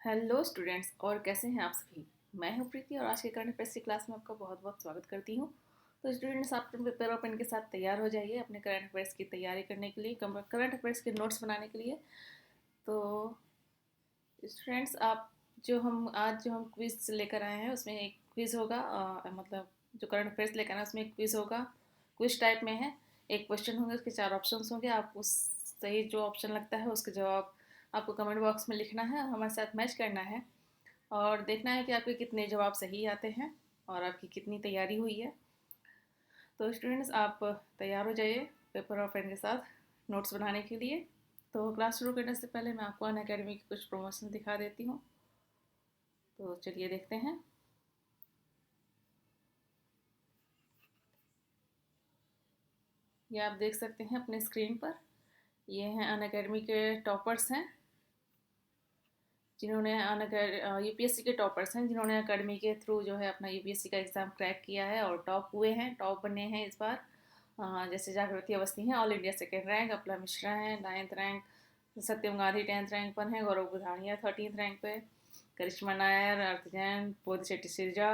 Hello students, और कैसे हैं आप सभी। मैं हूं प्रीति और आज के करंट अफेयर्स की क्लास में आपका बहुत बहुत स्वागत करती हूं। तो स्टूडेंट्स, आप अपने पेपर और पेन के साथ तैयार हो जाइए अपने करंट अफेयर्स की तैयारी करने के लिए, करंट अफेयर्स के नोट्स बनाने के लिए। तो स्टूडेंट्स, आप जो हम क्विज लेकर आए हैं उसमें एक क्विज होगा, मतलब जो करंट अफेयर्स लेकर आए हैं उसमें एक क्विज होगा। क्विज टाइप में है। एक क्वेश्चन होंगे, उसके 4 ऑप्शंस होंगे। आप उस सही जो ऑप्शन लगता है उसके जवाब आपको कमेंट बॉक्स में लिखना है, हमारे साथ मैच करना है और देखना है कि आपके कितने जवाब सही आते हैं और आपकी कितनी तैयारी हुई है। तो स्टूडेंट्स, आप तैयार हो जाइए पेपर और पेन के साथ नोट्स बनाने के लिए। तो क्लास शुरू करने से पहले मैं आपको अनअकैडमी की कुछ प्रमोशन दिखा देती हूँ। तो चलिए देखते हैं। ये आप देख सकते हैं अपने स्क्रीन पर। ये हैं अनअकैडमी के टॉपर्स हैं, जिन्होंने यूपीएससी के टॉपर्स हैं जिन्होंने अकेडमी के थ्रू जो है अपना यूपीएससी का एग्ज़ाम क्रैक किया है और टॉप हुए हैं, टॉप बने हैं इस बार। जैसे जागृति अवस्थी हैं, all India second rank. Apala Mishra हैं 9th रैंक। सत्यम गांधी 10th रैंक पर हैं। गौरव बुधानिया 13th रैंक पे। करिश्मा नायर, अर्थ जैन, बोधिशेट्टी सिरजा।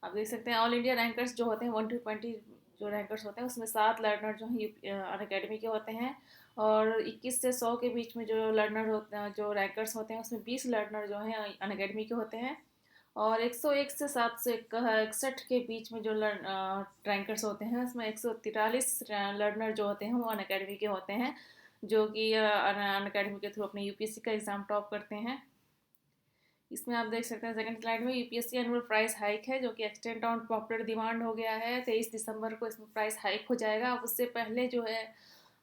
आप देख सकते हैं ऑल इंडिया रैंकर्स जो होते हैं 1 to 20 जो रैंकर्स होते हैं उसमें 7 लर्नर जो हैं अनअकैडमी के होते हैं। और 21 से 100 के बीच में जो लर्नर होते हैं, जो रैंकर्स होते हैं, उसमें 20 लर्नर जो हैं अनअकैडमी के होते हैं। और 101 से 761 के बीच में जो रैंकर्स होते हैं उसमें 143 लर्नर जो होते हैं वो अनअकैडमी के होते हैं, जो कि अनअकैडमी के थ्रू अपने यूपीएससी का एग्ज़ाम टॉप करते हैं। इसमें आप देख सकते हैं सेकंड स्लाइड में यूपीएससी एनुअल प्राइस हाइक है, जो कि एक्सटेंड ऑन पॉपुलर डिमांड हो गया है। 23 दिसंबर को इसमें प्राइस हाइक हो जाएगा। आप उससे पहले जो है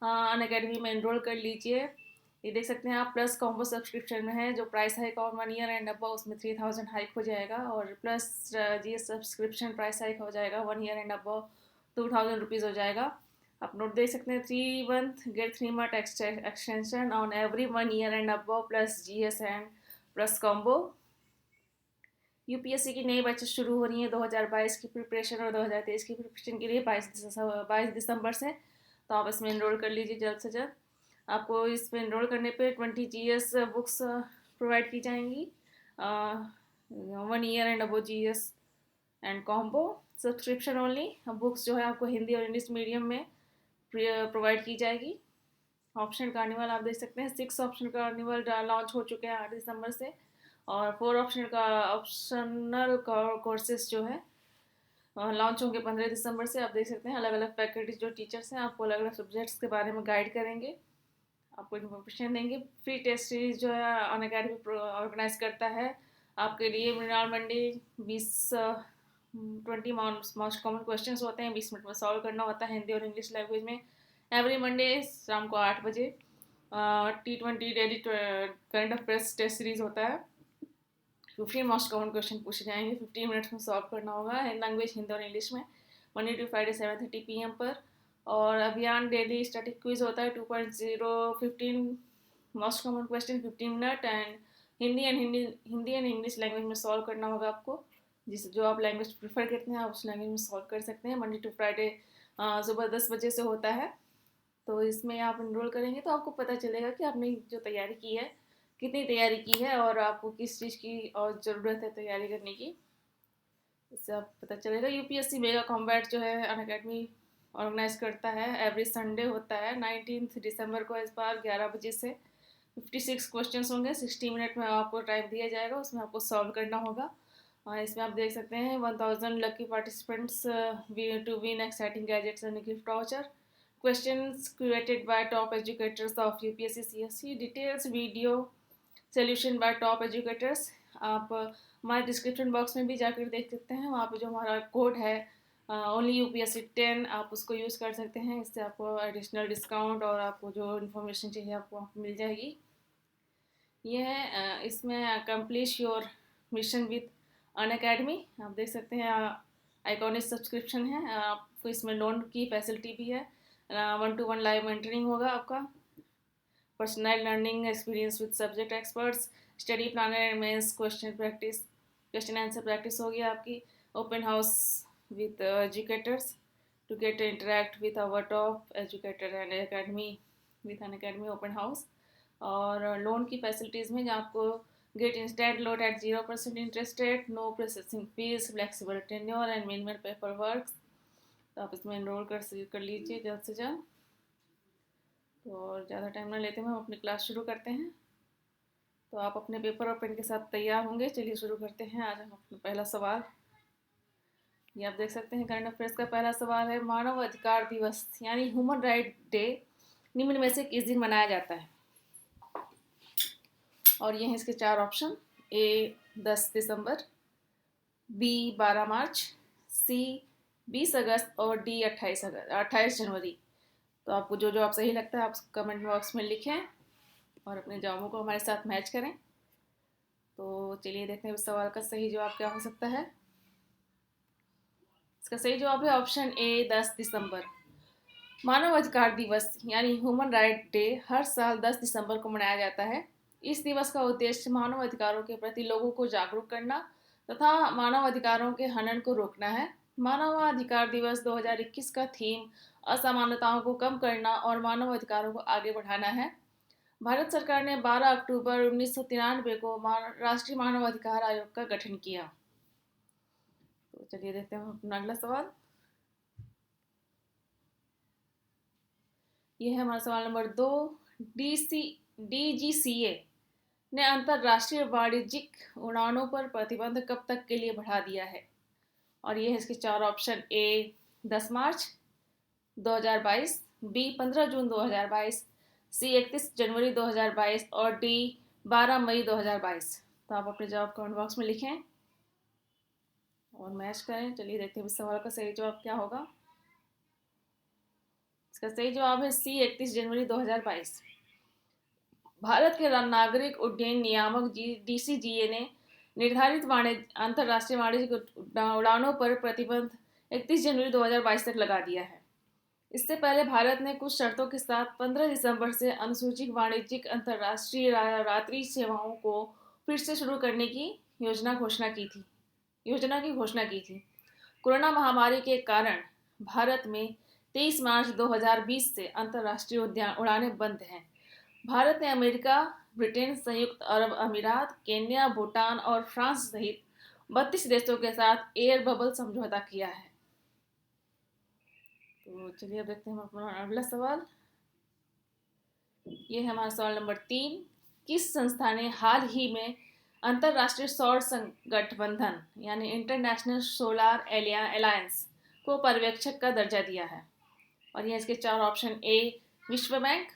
अनअकैडमी में एनरोल कर लीजिए। ये देख सकते हैं आप, प्लस कॉम्बो सब्सक्रिप्शन में है जो price hike on 1 year and above, उसमें 3000 हाइक हो जाएगा। और plus GS subscription price hike हो जाएगा 1 ईयर एंड अबव, 2000 रुपीज़ हो जाएगा। आप नोट देख सकते हैं, 3 month get 3 month extension on every 1 year and above plus GS and plus combo. UPSC की नई बैचेस शुरू हो रही हैं 2022 की प्रिपरेशन और 2023 की प्रिपरेशन के लिए 22 दिसंबर से। तो आप इसमें एनरोल कर लीजिए जल्द से जल्द। आपको इसमें एनरोल करने पे 20 जीएस बुक्स प्रोवाइड की जाएंगी, 1 year and above GS and combo subscription only. Books जो है आपको हिंदी और इंग्लिश मीडियम में प्रोवाइड की जाएगी। ऑप्शन कार्निवल आप देख सकते हैं, 6 ऑप्शन कार्निवल लॉन्च हो चुके हैं 8 दिसंबर से। और 4 ऑप्शनल कोर्सेज जो है लॉन्च होंगे 15 दिसंबर से। आप देख सकते हैं अलग अलग फैकल्टी जो टीचर्स हैं आपको अलग अलग सब्जेक्ट्स के बारे में गाइड करेंगे, आपको इन्फॉर्मेशन देंगे। फ्री टेस्ट सीरीज जो है अनअकैडमी ऑर्गेनाइज करता है आपके लिए। मृणाल मंडी 20 मोस्ट कॉमन क्वेश्चंस होते हैं, 20 मिनट में सॉल्व करना होता है हिंदी और इंग्लिश लैंग्वेज में। एवरी मंडे शाम को 8 बजे T20 daily current affairs test series होता है। 15 मोस्ट कॉमन क्वेश्चन पूछे जाएंगे, 15 मिनट्स में सॉल्व करना होगा लैंग्वेज हिंदी और इंग्लिश में। मंडे टू फ्राइडे 7:30 PM पर। और अभियान डेली स्टैटिक क्विज होता है 2.0, 15 most common question 15 minute and Hindi and English language में सॉल्व करना होगा आपको। जिस जो आप लैंग्वेज प्रेफर करते हैं आप उस लैंग्वेज में सॉल्व कर सकते हैं। मंडे टू फ्राइडे सुबह 10 बजे से होता है। तो इसमें आप इनरोल करेंगे तो आपको पता चलेगा कि आपने जो तैयारी की है कितनी तैयारी की है और आपको किस चीज़ की और ज़रूरत है तैयारी करने की, इससे आप पता चलेगा। यूपीएससी मेगा कॉम्बैट जो है अनअकैडमी ऑर्गेनाइज करता है, एवरी संडे होता है 19 दिसंबर को। इस बार 11 बजे से 56 क्वेश्चन होंगे, 60 मिनट में आपको टाइम दिया जाएगा, उसमें आपको सॉल्व करना होगा। इसमें आप देख सकते हैं 1000 lucky participants to win exciting gadgets and gift voucher. Questions created by top educators of UPSC CSC. Details video solution by top educators. आप हमारे डिस्क्रिप्शन बॉक्स में भी जाकर देख सकते हैं, वहाँ पे जो हमारा कोड है ओनली UPSC 10, आप उसको यूज़ कर सकते हैं। इससे आपको एडिशनल डिस्काउंट और आपको जो इन्फॉर्मेशन चाहिए आपको मिल जाएगी। ये है इसमें complete your mission with Unacademy. आप देख सकते हैं आइकॉनिक सब्सक्रिप्शन है, आपको इसमें लोन की फैसिलिटी भी है। 1-to-1 लाइव मेंटरिंग होगा आपका। Personal learning experience with subject experts. Study planner mains question answer practice होगी आपकी। Open house with educators to get interact with our top educator and academy with an academy open house. और loan की facilities में आपको Get instant loan at 0% interest rate, no processing fees, flexible tenure and minimal paperwork. तो आप इसमें enrol कर लीजिए जल्द से जल्द। तो और ज़्यादा टाइम ना लेते हुए हम अपनी क्लास शुरू करते हैं। तो आप अपने पेपर और पेन के साथ तैयार होंगे। चलिए शुरू करते हैं। आज हम अपना पहला सवाल, ये आप देख सकते हैं करंट अफेयर्स का पहला सवाल है, मानव अधिकार दिवस यानी ह्यूमन राइट डे निम्न में से किस दिन मनाया जाता है? और ये हैं इसके चार ऑप्शन, ए 10 दिसंबर, बी 12 मार्च, सी 20 अगस्त और डी 28 जनवरी। तो आपको जो जो आप सही लगता है आप कमेंट बॉक्स में लिखें और अपने जवाबों को हमारे साथ मैच करें। तो चलिए देखते हैं इस सवाल का सही जवाब क्या हो सकता है। इसका सही जवाब है ऑप्शन ए 10 दिसंबर। मानव अधिकार दिवस यानी ह्यूमन राइट डे हर साल 10 दिसंबर को मनाया जाता है। इस दिवस का उद्देश्य मानव अधिकारों के प्रति लोगों को जागरूक करना तथा मानव अधिकारों के हनन को रोकना है। मानवाधिकार दिवस 2021 का थीम असमानताओं को कम करना और मानव अधिकारों को आगे बढ़ाना है। भारत सरकार ने 12 अक्टूबर 1993 को राष्ट्रीय मानवाधिकार आयोग का गठन किया। तो चलिए देखते हैं अपना अगला सवाल। यह है हमारा सवाल नंबर 2। DGCA ने अंतर्राष्ट्रीय वाणिज्यिक उड़ानों पर प्रतिबंध कब तक के लिए बढ़ा दिया है? और ये है इसके चार ऑप्शन, ए 10 मार्च 2022, बी 15 जून 2022, सी 31 जनवरी 2022 और डी 12 मई 2022। तो आप अपने जवाब कमेंट बॉक्स में लिखें और मैच करें। चलिए देखते हैं इस सवाल का सही जवाब क्या होगा। इसका सही जवाब है सी 31 जनवरी 2022। भारत के नागरिक उड्डयन नियामक DCGA ने निर्धारित अंतर्राष्ट्रीय वाणिज्यिक उड़ानों पर प्रतिबंध 31 जनवरी 2022 तक लगा दिया है। इससे पहले भारत ने कुछ शर्तों के साथ 15 दिसंबर से अनुसूचित वाणिज्यिक अंतर्राष्ट्रीय रात्रि सेवाओं को फिर से शुरू करने की योजना की घोषणा की थी। कोरोना महामारी के कारण भारत में 23 मार्च 2020 से अंतर्राष्ट्रीय उड़ानें बंद हैं। भारत ने अमेरिका, ब्रिटेन, संयुक्त अरब अमीरात, केन्या, भूटान और फ्रांस सहित 32 देशों के साथ एयर बबल समझौता किया है। तो चलिए अब देखते हैं हम अपना अगला सवाल। ये है हमारा सवाल नंबर 3। किस संस्था ने हाल ही में अंतर्राष्ट्रीय सौर गठबंधन यानी इंटरनेशनल सोलार अलायंस को पर्यवेक्षक का दर्जा दिया है? और ये इसके चार ऑप्शन, ए विश्व बैंक,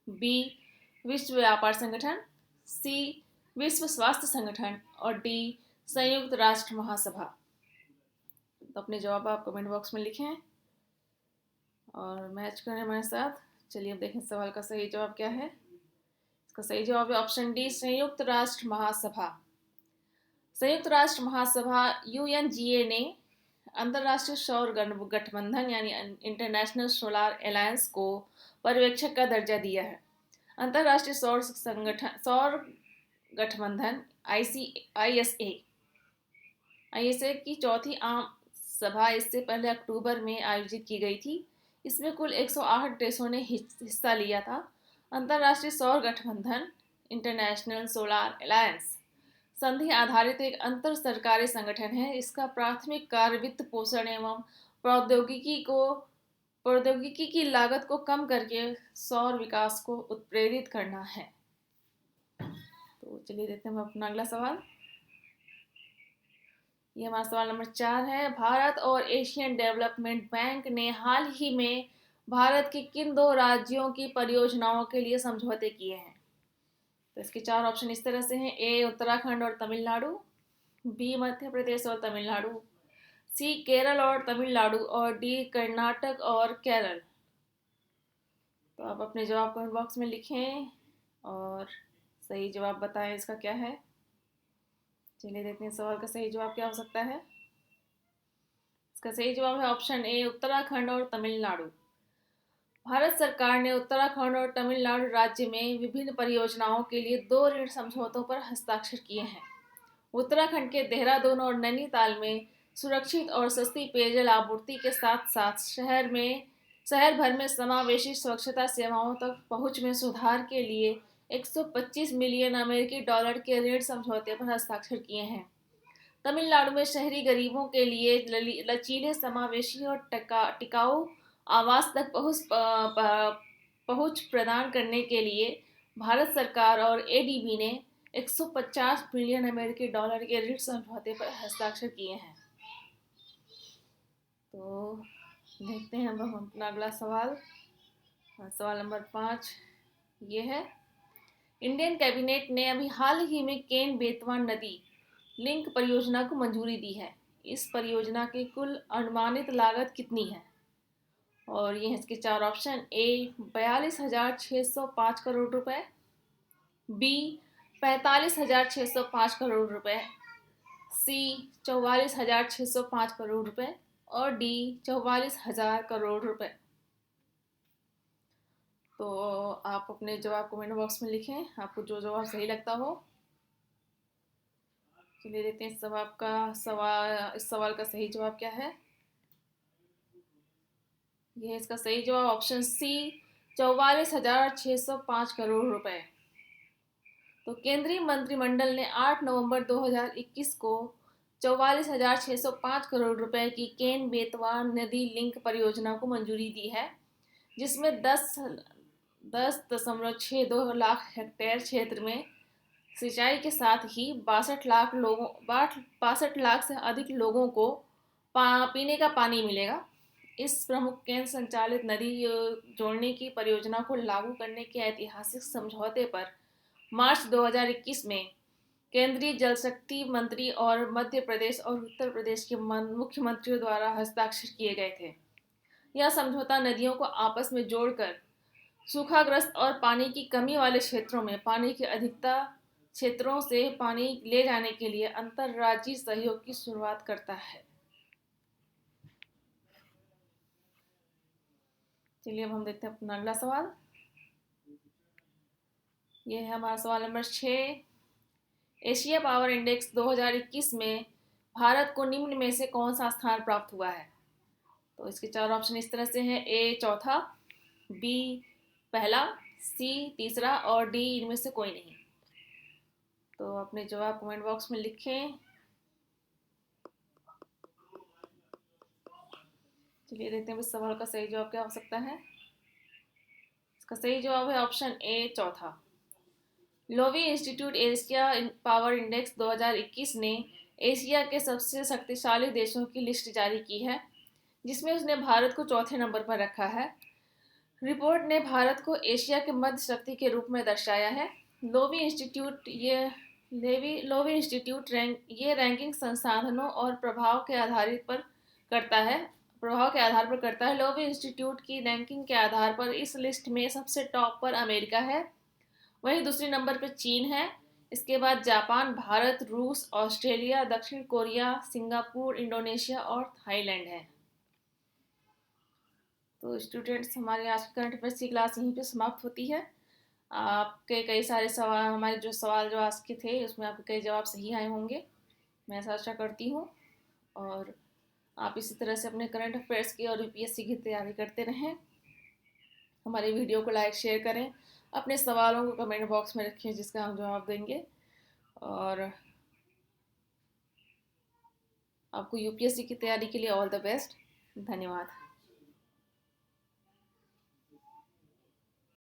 बी विश्व व्यापार संगठन, सी विश्व स्वास्थ्य संगठन और डी संयुक्त राष्ट्र महासभा। तो अपने जवाब आप कमेंट बॉक्स में लिखें और मैच करें हमारे साथ। चलिए अब देखें सवाल का सही जवाब क्या है। इसका सही जवाब है ऑप्शन डी संयुक्त राष्ट्र महासभा। संयुक्त राष्ट्र महासभा UNGA ने अंतर्राष्ट्रीय सौर गठबंधन यानी इंटरनेशनल सोलार अलायंस को पर्यवेक्षक का दर्जा दिया है। अंतर्राष्ट्रीय सौर गठबंधन ISA की चौथी आम सभा इससे पहले अक्टूबर में आयोजित की गई थी। इसमें कुल 108 देशों ने हिस्सा लिया था। अंतर्राष्ट्रीय सौर गठबंधन इंटरनेशनल सोलार अलायंस संधि आधारित एक अंतर सरकारी संगठन है। इसका प्राथमिक कार्य वित्त पोषण एवं प्रौद्योगिकी की लागत को कम करके सौर विकास को उत्प्रेरित करना है। तो चलिए देखते हैं हम अपना अगला सवाल। ये हमारा सवाल नंबर 4 है। भारत और एशियन डेवलपमेंट बैंक ने हाल ही में भारत के किन दो राज्यों की परियोजनाओं के लिए समझौते किए हैं? तो इसके चार ऑप्शन इस तरह से हैं, ए उत्तराखंड और तमिलनाडु, बी मध्य प्रदेश और तमिलनाडु, सी केरल और तमिलनाडु और डी कर्नाटक और केरल। तो आप अपने जवाब कमेंट बॉक्स में लिखें और सही जवाब बताएं इसका क्या है। चलिए देखते हैं सवाल का सही जवाब क्या हो सकता है। इसका सही जवाब है ऑप्शन ए उत्तराखंड और तमिलनाडु। भारत सरकार ने उत्तराखंड और तमिलनाडु राज्य में विभिन्न परियोजनाओं के लिए 2 ऋण समझौतों पर हस्ताक्षर किए हैं। उत्तराखंड के देहरादून और नैनीताल में सुरक्षित और सस्ती पेयजल आपूर्ति के साथ साथ शहर भर में समावेशी स्वच्छता सेवाओं तक पहुंच में सुधार के लिए 125 मिलियन अमेरिकी डॉलर के ऋण समझौते पर हस्ताक्षर किए हैं। तमिलनाडु में शहरी गरीबों के लिए लचीले, समावेशी और टिकाऊ आवास तक पहुंच प्रदान करने के लिए भारत सरकार और एडीबी ने 150 मिलियन अमेरिकी डॉलर के ऋण समझौते पर हस्ताक्षर किए हैं। तो देखते हैं अब हम अपना अगला सवाल। सवाल नंबर 5 ये है, इंडियन कैबिनेट ने अभी हाल ही में केन बेतवा नदी लिंक परियोजना को मंजूरी दी है। इस परियोजना की कुल अनुमानित लागत कितनी है? और ये है इसके 4 ऑप्शन। ए 42,605 करोड़ रुपए, बी 45,605 करोड़ रुपए, सी 44,605 करोड़ रुपए और डी 44,000 करोड़ रुपए। तो आप अपने जवाब कमेंट बॉक्स में लिखें, आपको जो जवाब सही लगता हो। चलिए देखते हैं इस सवाल का सही जवाब क्या है। यह है इसका सही जवाब ऑप्शन सी 44,605 करोड़ रुपए। तो केंद्रीय मंत्रिमंडल ने 8 नवंबर 2021 को 44,605 करोड़ रुपए की केन बेतवा नदी लिंक परियोजना को मंजूरी दी है, जिसमें 10.62 लाख हेक्टेयर क्षेत्र में सिंचाई के साथ ही 62 लाख से अधिक लोगों को पीने का पानी मिलेगा। इस प्रमुख केंद्र संचालित नदी जोड़ने की परियोजना को लागू करने के ऐतिहासिक समझौते पर मार्च 2021 में केंद्रीय जल शक्ति मंत्री और मध्य प्रदेश और उत्तर प्रदेश के मुख्यमंत्रियों द्वारा हस्ताक्षर किए गए थे। यह समझौता नदियों को आपस में जोड़कर सूखाग्रस्त और पानी की कमी वाले क्षेत्रों में पानी की अधिकता क्षेत्रों से पानी ले जाने के लिए अंतर्राज्यीय सहयोग की शुरुआत करता है। चलिए अब हम देखते हैं अपना अगला सवाल। यह है हमारा सवाल नंबर 6। एशिया पावर इंडेक्स 2021 में भारत को निम्न में से कौन सा स्थान प्राप्त हुआ है? तो इसके 4 ऑप्शन इस तरह से हैं। ए चौथा, बी पहला, सी तीसरा और डी इनमें से कोई नहीं। तो अपने जवाब कमेंट बॉक्स में लिखें। चलिए देखते हैं इस सवाल का सही जवाब क्या हो सकता है। इसका सही जवाब है ऑप्शन ए चौथा। Loewi institute Asia power index 2021 ने एशिया के सबसे शक्तिशाली देशों की लिस्ट जारी की है, जिसमें उसने भारत को चौथे नंबर पर रखा है। रिपोर्ट ने भारत को एशिया के मध्य शक्ति के रूप में दर्शाया है। लोवी इंस्टीट्यूट ये रैंकिंग संसाधनों और प्रभाव के आधार पर करता है। लोवी इंस्टीट्यूट की रैंकिंग के आधार पर इस लिस्ट में सबसे टॉप पर अमेरिका है, वहीं दूसरे नंबर पर चीन है। इसके बाद जापान, भारत, रूस, ऑस्ट्रेलिया, दक्षिण कोरिया, सिंगापुर, इंडोनेशिया और थाईलैंड है। तो स्टूडेंट्स, हमारे आज की करंट अफेयर्स की क्लास यहीं पे समाप्त होती है। आपके कई सारे सवाल, हमारे जो सवाल जो आज के थे उसमें आपके कई जवाब सही आए होंगे, मैं ऐसा आशा करती हूँ। और आप इसी तरह से अपने करंट अफेयर्स की और यूपीएससी की तैयारी करते रहें। हमारे वीडियो को लाइक शेयर करें, अपने सवालों को कमेंट बॉक्स में रखें जिसका हम जवाब देंगे। और आपको यूपीएससी की तैयारी के लिए ऑल द बेस्ट। धन्यवाद।